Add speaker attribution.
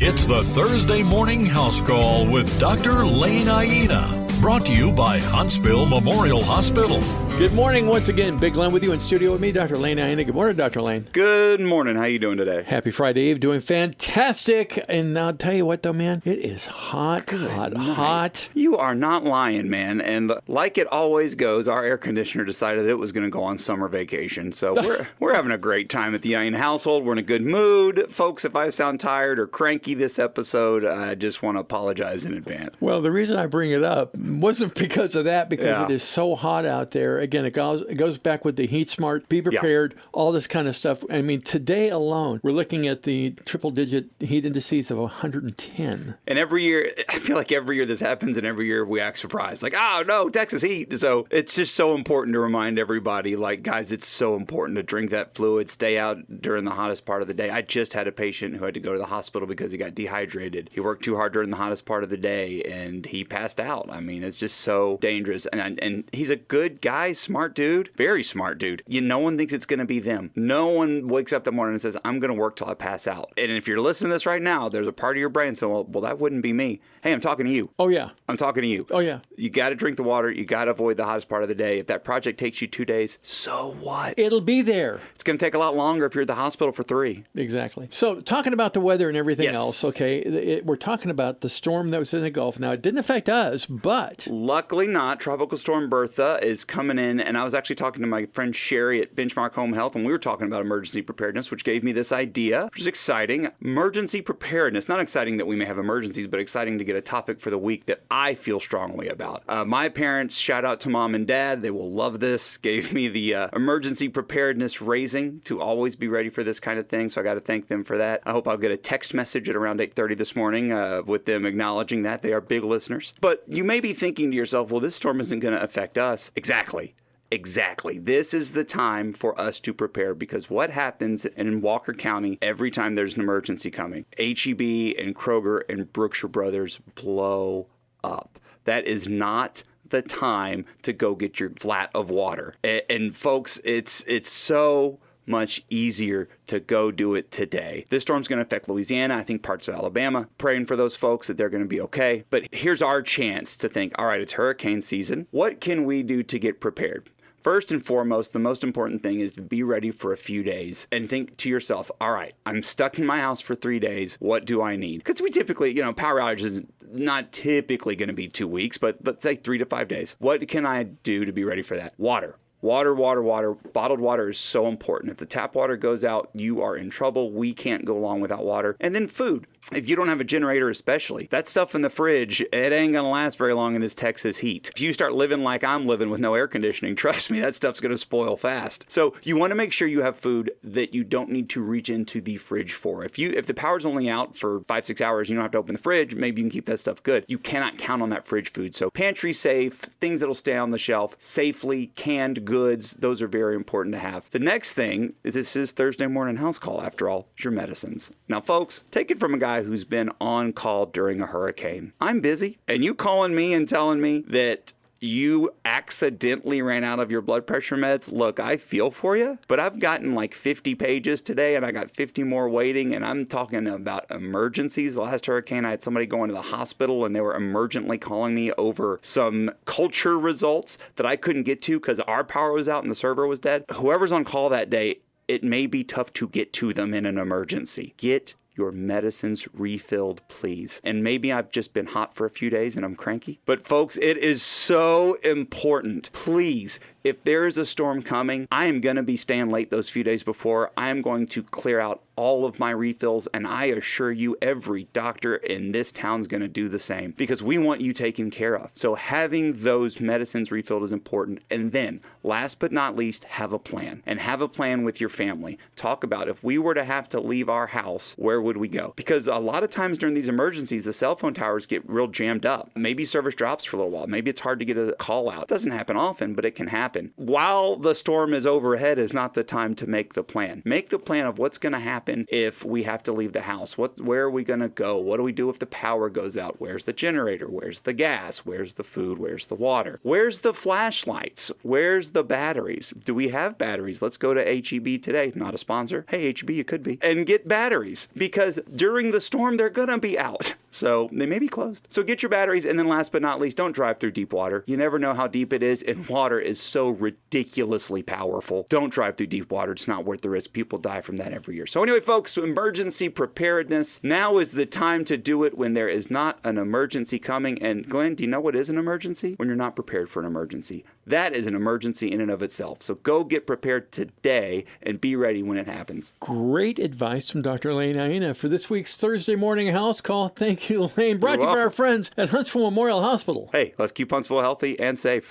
Speaker 1: It's the Thursday Morning House Call with Dr. Lane Aiena. Brought to you by Huntsville Memorial Hospital.
Speaker 2: Good morning once again. Big Len with you in studio with me, Dr. Lane Aiena. Good morning, Dr. Lane.
Speaker 3: Good morning. How you doing today?
Speaker 2: Happy Friday Eve. Doing fantastic. And I'll tell you what, though, man, it is hot, hot.
Speaker 3: You are not lying, man. And like it always goes, our air conditioner decided it was going to go on summer vacation. So we're having a great time at the Aiena household. We're in a good mood. Folks, if I sound tired or cranky this episode, I just want to apologize in advance.
Speaker 2: Well, the reason I bring it up wasn't because of that, because it is so hot out there. Again, it goes back with the heat smart, be prepared, all this kind of stuff. I mean, today alone, we're looking at the triple-digit heat indices of 110.
Speaker 3: And every year, I feel like every year this happens, and every year we act surprised. Like, oh, no, Texas heat. So it's just so important to remind everybody, like, guys, it's so important to drink that fluid, stay out during the hottest part of the day. I just had a patient who had to go to the hospital because he got dehydrated. He worked too hard during the hottest part of the day, and he passed out. I mean, it's just so dangerous. And he's a good guy, smart dude, very smart dude. No one thinks it's going to be them. No one wakes up that morning and says, I'm going to work till I pass out. And if you're listening to this right now, there's a part of your brain saying, well, that wouldn't be me. Hey, I'm talking to you.
Speaker 2: Oh, yeah.
Speaker 3: I'm talking to you.
Speaker 2: Oh, yeah.
Speaker 3: You got to drink the water. You got to avoid the hottest part of the day. If that project takes you 2 days, so what?
Speaker 2: It'll be there.
Speaker 3: It's going to take a lot longer if you're at the hospital for 3.
Speaker 2: Exactly. So talking about the weather and everything else,
Speaker 3: okay,
Speaker 2: we're talking about the storm that was in the Gulf. Now, it didn't affect us, but...
Speaker 3: Luckily not. Tropical Storm Bertha is coming in, and I was actually talking to my friend Sherry at Benchmark Home Health, and we were talking about emergency preparedness, which gave me this idea, which is exciting. Emergency preparedness. Not exciting that we may have emergencies, but exciting to get a topic for the week that I feel strongly about. My parents, shout out to mom and dad, they will love this, gave me the emergency preparedness raising to always be ready for this kind of thing, so I got to thank them for that. I hope I'll get a text message at around 8:30 this morning with them acknowledging that. They are big listeners. But you may be thinking to yourself, well, this storm isn't going to affect us. Exactly. This is the time for us to prepare, because what happens in Walker County every time there's an emergency coming? HEB and Kroger and Brookshire Brothers blow up. That is not the time to go get your flat of water. And folks, it's so much easier to go do it today. This storm's going to affect Louisiana, I think parts of Alabama. Praying for those folks that they're going to be okay. But here's our chance to think, all right, it's hurricane season. What can we do to get prepared? First and foremost, the most important thing is to be ready for a few days and think to yourself, all right, I'm stuck in my house for 3 days. What do I need? Because we typically, power outage is not typically going to be 2 weeks, but let's say 3 to 5 days. What can I do to be ready for that? Water. Water. Bottled water is so important. If the tap water goes out, you are in trouble. We can't go long without water. And then food. If you don't have a generator especially, that stuff in the fridge, it ain't going to last very long in this Texas heat. If you start living like I'm living with no air conditioning, trust me, that stuff's going to spoil fast. So you want to make sure you have food that you don't need to reach into the fridge for. If the power's only out for 5-6 hours, you don't have to open the fridge, maybe you can keep that stuff good. You cannot count on that fridge food. So pantry safe, things that'll stay on the shelf safely, canned goods, those are very important to have. The next thing is, this is Thursday morning house call after all, is your medicines. Now folks, take it from a guy who's been on call during a hurricane. I'm busy, and you calling me and telling me that you accidentally ran out of your blood pressure meds. Look, I feel for you, but I've gotten like 50 pages today, and I got 50 more waiting, and I'm talking about emergencies. The last hurricane, I had somebody going to the hospital, and they were emergently calling me over some culture results that I couldn't get to because our power was out and the server was dead. Whoever's on call that day, it may be tough to get to them in an emergency. Get your medicines refilled, please. And maybe I've just been hot for a few days and I'm cranky. But folks, it is so important. Please, if there is a storm coming, I am going to be staying late those few days before. I am going to clear out all of my refills, and I assure you every doctor in this town is going to do the same, because we want you taken care of. So having those medicines refilled is important. And then, last but not least, have a plan. And have a plan with your family. Talk about, if we were to have to leave our house, where would we go? Because a lot of times during these emergencies, the cell phone towers get real jammed up. Maybe service drops for a little while. Maybe it's hard to get a call out. It doesn't happen often, but it can happen. happen. While the storm is overhead is not the time to make the plan. Make the plan of what's going to happen if we have to leave the house. Where are we going to go? What do we do if the power goes out? Where's the generator? Where's the gas? Where's the food? Where's the water? Where's the flashlights? Where's the batteries? Do we have batteries? Let's go to H-E-B today. Not a sponsor. Hey, H-E-B, you could be. And get batteries, because during the storm, they're going to be out. So they may be closed. So get your batteries. And then last but not least, don't drive through deep water. You never know how deep it is. And water is so ridiculously powerful. Don't drive through deep water. It's not worth the risk. People die from that every year. So anyway, folks, emergency preparedness. Now is the time to do it when there is not an emergency coming. And Glenn, do you know what is an emergency? When you're not prepared for an emergency. That is an emergency in and of itself. So go get prepared today and be ready when it happens.
Speaker 2: Great advice from Dr. Elaine Aiena for this week's Thursday morning house call. Thank you, Elaine. Brought to you by our friends at Huntsville Memorial Hospital.
Speaker 3: Hey, let's keep Huntsville healthy and safe.